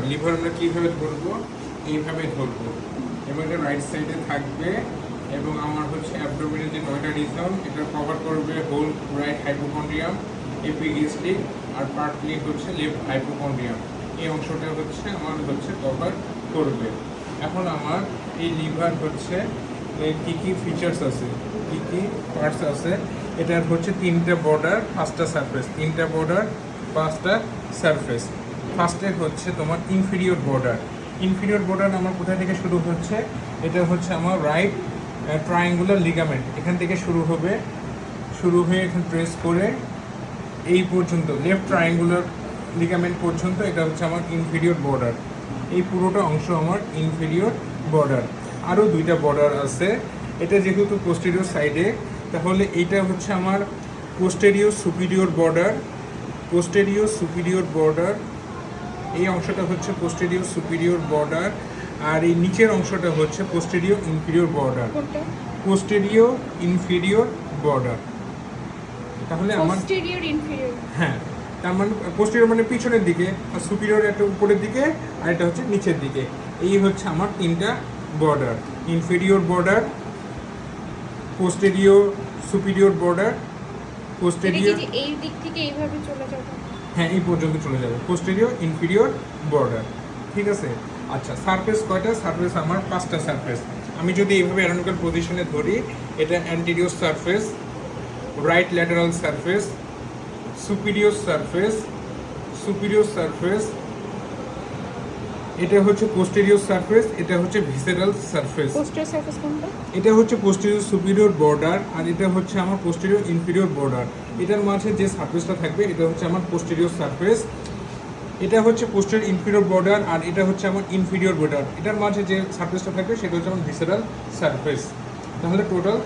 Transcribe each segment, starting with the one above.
Liver আমরা কীভাবে ধরবো, এইভাবে ধরবো এবং এটা রাইট সাইডে থাকবে এবং আমার হচ্ছে অ্যাবডোমিনের যে 9টা রিজন এটা কভার করবে হোল রাইট হাইপোকন্ড্রিয়াম, এপিগেস্টিক আর পার্টলি হচ্ছে লেফট হাইপোকন্ড্রিয়াম। এই অংশটা হচ্ছে আমার হচ্ছে কভার করবে। এখন আমার এই লিভার হচ্ছে কী কী ফিচার্স আছে, কী কী পার্টস আছে। এটার হচ্ছে 3টা বর্ডার 5টা সারফেস, 3টা বর্ডার 5টা সারফেস। ফার্স্টে হচ্ছে তোমার ইনফিরিয়র বর্ডার। ইনফিরিয়র বর্ডার আমার কোথায় থেকে শুরু হচ্ছে, এটা হচ্ছে আমার রাইট ট্রায়াঙ্গুলার লিগামেন্ট, এখান থেকে শুরু হয়ে এখানে ট্রেস করে এই পর্যন্ত লেফট ট্রায়াঙ্গুলার লিগামেন্ট পর্যন্ত, এটা হচ্ছে আমার ইনফিরিয়র বর্ডার। এই পুরোটা অংশ আমার ইনফিরিয়র বর্ডার। আরও 2টা বর্ডার আছে, এটা যেহেতু পোস্টেরিয়র সাইডে, তাহলে এইটা হচ্ছে আমার posterior superior border. Posterior superior border, এই অংশটা হচ্ছে পোস্টেরিয়র সুপিরিয়র বর্ডার, আর এই নিচের অংশটা হচ্ছে posterior inferior border. Posterior inferior border. তাহলে আমার হ্যাঁ, তার মানে পোস্টেরিয়র মানে পিছনের দিকে, আর সুপিরিয়র একটা উপরের দিকে, আর এটা হচ্ছে নিচের দিকে। এই হচ্ছে আমার 3টা border, inferior border, posterior superior border, posterior এই দিক থেকে এইভাবে চলে যাবে, হ্যাঁ এই পর্যন্ত চলে যাবে, পোস্টেরিয়র ইনফিরিয়র বর্ডার। ঠিক আছে। আচ্ছা, সারফেস কয়টা? সারফেস আমার 5টা সারফেস। আমি যদি এইভাবে অ্যানাটমিক্যাল পজিশনে ধরি, এটা anterior surface, right lateral surface, superior surface, superior surface, এটা হচ্ছে পোস্টেরিয়র সারফেস, এটা হচ্ছে ভিসেরাল সারফেস। পোস্টেরিয়র সারফেস কোনটা? এটা হচ্ছে পোস্টেরিয়র সুপিরিয়র বর্ডার, আর এটা হচ্ছে আমার পোস্টেরিয়র ইনফিরিয়র বর্ডার। এটার মাঝে যে সারফেসটা থাকবে এটা হচ্ছে আমার পোস্টেরিয়র সারফেস। এটা হচ্ছে পোস্টেরিয়র ইনফিরিয়র বর্ডার, আর এটা হচ্ছে আমার ইনফিরিয়র বর্ডার। এটার মাঝে যে সারফেসটা থাকবে সেটা হচ্ছে আমার ভিসেরাল সারফেস। তাহলে টোটাল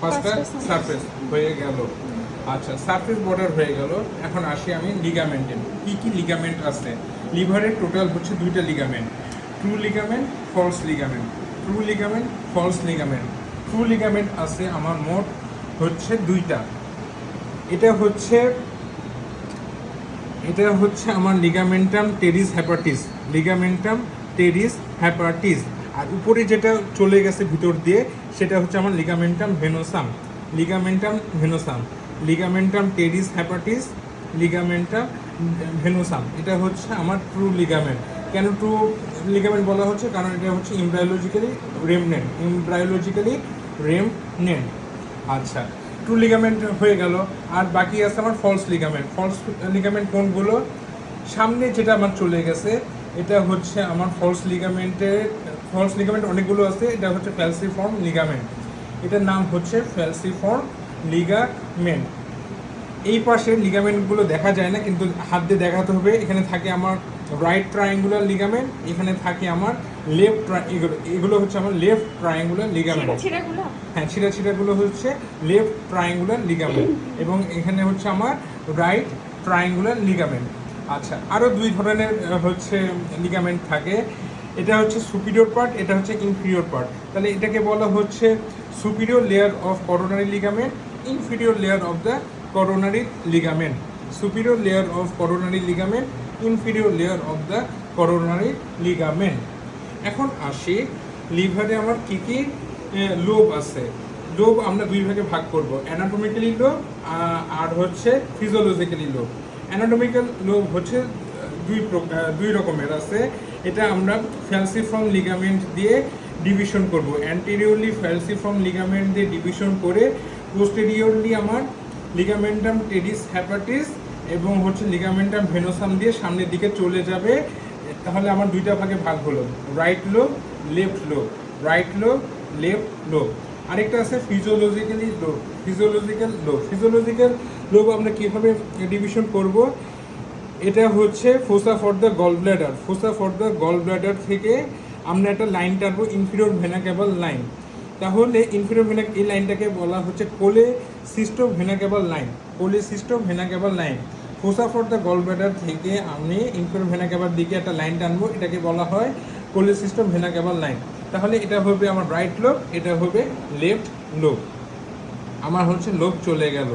5টা সারফেস হয়ে গেল। আচ্ছা, সারফেস বর্ডার হয়ে গেল। এখন আসি আমি লিগামেন্টে। কী কী লিগামেন্ট আছে লিভারের? টোটাল হচ্ছে 2টা ligament, true ligament, false ligament. True ligament, false ligament. True ligament আছে আমার মোট হচ্ছে 2টা। এটা হচ্ছে আমার ligamentum teres hepatis, ligamentum teres hepatis. আর উপরে যেটা চলে গেছে ভিতর দিয়ে সেটা হচ্ছে আমার ligamentum venosum, ligamentum venosum, ligamentum teres hepatis, ligamentum venosum. এটা হচ্ছে আমার ট্রু লিগামেন্ট। কেন ট্রু লিগামেন্ট বলা হচ্ছে? কারণ এটা হচ্ছে এমব্রায়োলজিক্যালি রেমনেন্ট। আচ্ছা, ট্রু লিগামেন্ট হয়ে গেল। আর বাকি আছে আমার ফলস লিগামেন্ট। ফলস লিগামেন্ট কোনগুলো? সামনে যেটা আমার চলে গেছে এটা হচ্ছে আমার ফলস লিগামেন্ট অনেকগুলো আছে। এটা হচ্ছে ফ্যালসিফর্ম লিগামেন্ট, এটার নাম হচ্ছে ফ্যালসিফর্ম লিগামেন্ট। এই পাশে লিগামেন্টগুলো দেখা যায় না, কিন্তু হাত দিয়ে দেখাতে হবে। এখানে থাকে আমার রাইট ট্রায়াঙ্গুলার লিগামেন্ট, এখানে থাকে আমার লেফট, এগুলো হচ্ছে আমার লেফট ট্রায়াঙ্গুলার লিগামেন্ট। হ্যাঁ, ছিঁড়াগুলো হচ্ছে লেফট ট্রায়াঙ্গুলার লিগামেন্ট, এবং এখানে হচ্ছে আমার রাইট ট্রায়াঙ্গুলার লিগামেন্ট। আচ্ছা, আরও 2 ধরনের হচ্ছে লিগামেন্ট থাকে। এটা হচ্ছে সুপিরিয়র পার্ট, এটা হচ্ছে ইনফিরিয়র পার্ট। তাহলে এটাকে বলা হচ্ছে superior layer of coronary ligament, inferior layer of the coronary ligament, superior layer of coronary ligament, inferior layer of the coronary ligament. এখন আসি লিভারে আমার কী কী লোব আছে। লোব আমরা 2 ভাগে ভাগ করব, অ্যানাটমিক্যালি লোব আর হচ্ছে ফিজিওলজিক্যালি লোব। অ্যানাটমিক্যাল লোব হচ্ছে 2 রকমের আছে। এটা আমরা ফ্যালসিফর্ম লিগামেন্ট দিয়ে ডিভিশন করব। অ্যান্টেরিয়রলি ফ্যালসিফর্ম লিগামেন্ট দিয়ে ডিভিশন করে পোস্টেরিয়রলি আমার লিগামেন্টাম টেরিস হ্যাপাটিস এবং হচ্ছে লিগামেন্টাম ভেনোসাম দিয়ে সামনের দিকে চলে যাবে। তাহলে আমার 2টা ভাগে ভাগ হলো, right lobe, left lobe, right lobe, left lobe. আরেকটা আছে ফিজিওলজিক্যাল লোব আমরা কীভাবে ডিভিশন করব? এটা হচ্ছে fossa for the gall bladder. Fossa for the gall bladder থেকে আমরা একটা লাইন টানবো, ইনফিরিয়র ভেনা ক্যাভাল লাইন। তাহলে ইনফিরিয়র ভেনা, এই লাইনটাকে বলা হচ্ছে cholecysto vena caval line, cholecysto vena caval line. Fossa for the gall bladder থেকে আমি ইনফিরিয়র ভেনা ক্যাভার দিকে একটা লাইন টানবো, এটাকে বলা হয় কোলেসিস্টো ভেনা ক্যাভাল লাইন। তাহলে এটা হবে আমার রাইট লোব, এটা হবে লেফট লোব। আমার হচ্ছে লোব চলে গেল।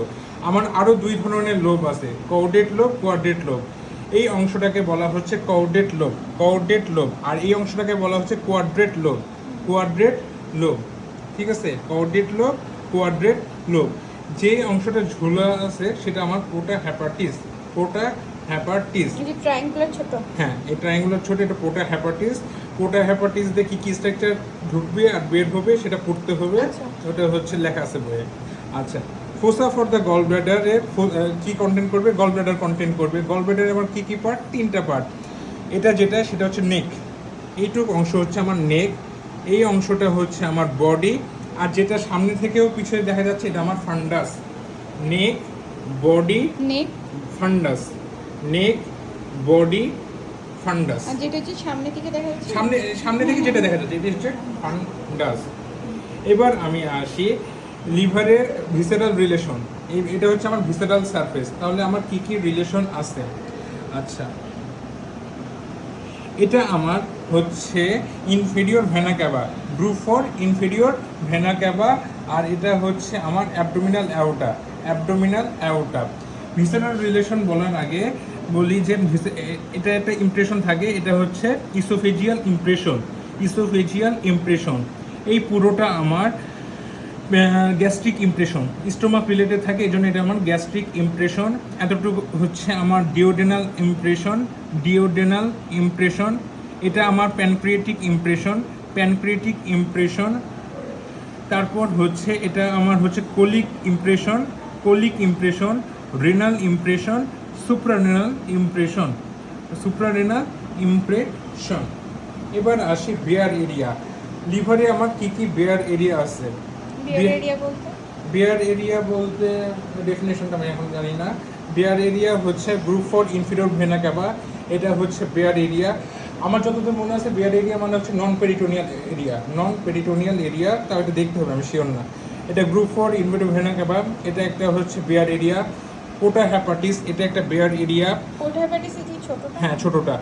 আমার আরও 2 ধরনের লোব আছে, কর্ডেট লোব, কোয়াড্রেট লোব। এই অংশটাকে বলা হচ্ছে কর্ডেট লোব, কর্ডেট লোব। আর এই অংশটাকে বলা হচ্ছে কোয়াড্রেট লোব, কোয়াড্রেট লোব। ঠিক আছে, কর্ডেট লোব, কোয়াড্রেট লোব। যে অংশটা ঝোলা আছে সেটা আমার পোটা হ্যাপাটিস, পোটা হ্যাপাটিস। এই যে ট্রায়াঙ্গুলার ছোট। হ্যাঁ, এই ট্রায়াঙ্গুলার ছোট, এটা পোটা হ্যাপাটিস। পোটা হ্যাপাটিস দিয়ে কি কি স্ট্রাকচার ঢুকবে আর বের হবে সেটা পড়তে হবে। আচ্ছা। ওটা হচ্ছে লেখা আছে বইয়ে। আচ্ছা, ফোসা ফর দ্য গল ব্লাডারে কি কন্টেন্ট করবে? গল ব্লাডার কন্টেন্ট করবে। গল ব্লাডারে আমার কি কি পার্ট? 3টা পার্ট। এটা যেটা সেটা হচ্ছে নেক, এইটুক অংশ হচ্ছে আমার নেক, এই অংশটা হচ্ছে আমার বডি, আর যেটা সামনে থেকেও পিছনে দেখা যাচ্ছে এটা আমার ফান্ডাস। নেক, বডি, নেক। ফান্ডাস, নেক, বডি, ফান্ডাস। আর যেটা হচ্ছে সামনে থেকে দেখা যাচ্ছে। সামনে থেকে যেটা দেখা যাচ্ছে এটা হচ্ছে ফান্ডাস। এবার আমি আসি লিভারের ভিসেরাল রিলেশন। এটা হচ্ছে আমার ভিসেরাল সারফেস। তাহলে আমার কি কি রিলেশন আছে? আচ্ছা, এটা আমার হচ্ছে inferior vena cava, group for inferior vena cava. আর এটা হচ্ছে আমার abdominal aorta, abdominal aorta. Visceral relation বলার আগে বলি যে এটা একটা ইমপ্রেশন থাকে, এটা হচ্ছে ইসোফেজিয়াল ইমপ্রেশন, ইসোফেজিয়াল ইমপ্রেশন। এই পুরোটা আমার গ্যাস্ট্রিক ইমপ্রেশন, স্টোমাক রিলেটেড থাকে, এই জন্য এটা আমার গ্যাস্ট্রিক ইমপ্রেশন। এতটুকু হচ্ছে আমার ডিওডেনাল ইমপ্রেশন, ডিওডেনাল ইমপ্রেশন। এটা আমার প্যানক্রিয়েটিক ইমপ্রেশন, প্যানক্রিয়েটিক ইমপ্রেশন। তারপর হচ্ছে এটা আমার হচ্ছে colic impression, colic impression, renal impression, suprarenal impression, suprarenal impression. এবার আসি বেয়ার এরিয়া। লিভারে আমার কি কি বেয়ার এরিয়া আছে? বিয়ার এরিয়া বলতে বেয়ার এরিয়া বলতে ডেফিনেশনটা আমি এখন জানি না। বেয়ার এরিয়া হচ্ছে গ্রুপ ফর ইনফিরিয়র ভেনা ক্যাভা, এটা হচ্ছে বেয়ার এরিয়া। আমার যতদূর মনে আছে বেয়ার এরিয়া মানে হচ্ছে নন পেরিটোনিয়াল এরিয়া, নন পেরিটোনিয়াল এরিয়া। তাও এটা দেখতে হবে, আমি শিওর না। এটা গ্রুপ ফর ইনফিরিয়র ভেনা ক্যাভা, এটা একটা হচ্ছে বেয়ার এরিয়া। পোটা হ্যাপাটিস, এটা একটা বেয়ার এরিয়া। পোটা হ্যাপাটিস এই ছোটটা। হ্যাঁ, ছোটটা।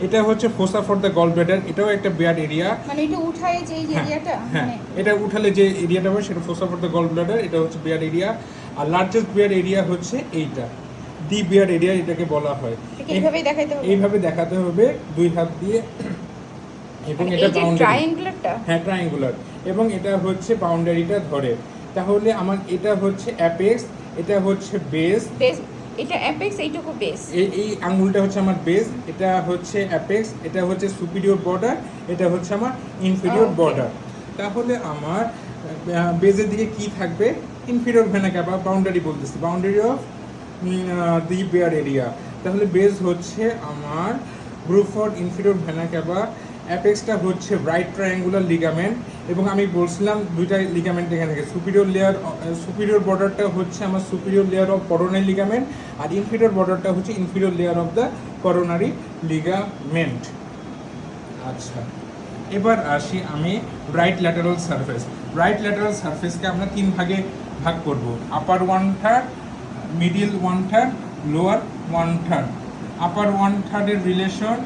এটা হচ্ছে fossa for the gall bladder, এটাও একটা বেয়ার এরিয়া। মানে এটা উঠায় যে এই এরিয়াটা। হ্যাঁ, মানে এটা উঠালে যে এরিয়াটা হবে সেটা fossa for the gall bladder, এটা হচ্ছে বেয়ার এরিয়া। আর লার্জেস্ট বেয়ার এরিয়া হচ্ছে এইটা, দি বেয়ার এরিয়া এটাকে বলা হয়। এটাকে এইভাবেই দেখাইতে হবে। এইভাবে দেখাতে হবে দুই হাত দিয়ে, এবং মানে এটা এই যে বাউন্ডারি। ট্রায়াঙ্গুলারটা। হ্যাঁ, ট্রায়াঙ্গুলার, এবং এটা হচ্ছে বাউন্ডারিটা ধরে। তাহলে আমার এটা হচ্ছে অ্যাপেক্স, এটা হচ্ছে বেস। বেস, এটা অ্যাপেক্স, এইটুকু বেস। এই আঙ্গুলটা হচ্ছে আমার বেস, এটা হচ্ছে অ্যাপেক্স, এটা হচ্ছে সুপিরিয়র বর্ডার, এটা হচ্ছে আমার ইনফিরিয়র Okay. বর্ডার। তাহলে আমার বেজের দিকে কি থাকবে? ইনফিরিয়র ভেনা ক্যাভা, বাউন্ডারি বলতেছি, boundary of the bare area. তাহলে বেজ হচ্ছে আমার groove for inferior vena cava, অ্যাপেক্সটা হচ্ছে রাইট ট্রায়াঙ্গুলার লিগামেন্ট। এবং আমি বলছিলাম দুইটা লিগামেন্ট এখানে থাকে। সুপিরিয়র বর্ডারটা হচ্ছে আমার superior layer of coronary ligament, আর ইনফিরিয়র বর্ডারটা হচ্ছে inferior layer of the coronary ligament. আচ্ছা, এবার আসি আমি right lateral surface. Right lateral সারফেসকে আমরা 3 ভাগে ভাগ করব, আপার 1/3, মিডিল 1/3, লোয়ার 1/3। আপার 1/3 এর রিলেশন,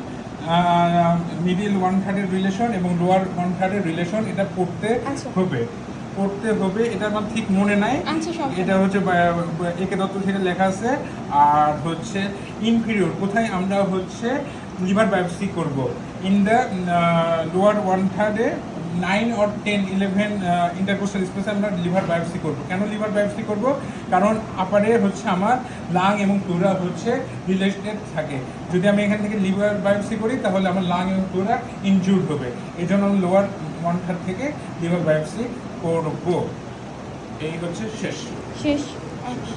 মিডিল 1/3 এর রিলেশন এবং লোয়ার 1/3 এর রিলেশন, এটা পড়তে আচ্ছা। হবে, পড়তে হবে। এটা আমার ঠিক মনে নাই। আচ্ছা, সমস্যা এটা হচ্ছে একে দত্ত থেকে লেখা আছে। আর হচ্ছে ইনফিরিয়র কোথায় আমরা হচ্ছে লিভার বায়োপসি করব? In the lower 1/3 9 or 10 11 intercostal স্পেসে আমরা লিভার বায়োপসি করব। কেন লিভার বায়োপসি করব? কারণ আপারে হচ্ছে আমার লাং এবং প্লুরা হচ্ছে রিলেটেড থাকে। যদি আমি এখান থেকে লিভার বায়োপসি করি তাহলে আমার লাং এবং প্লুরা ইনজুর্ড হবে। এই জন্য আমি লোয়ার 1/3 থেকে লিভার বায়োপসি করব। এই হচ্ছে শেষ। শেষ। আচ্ছা।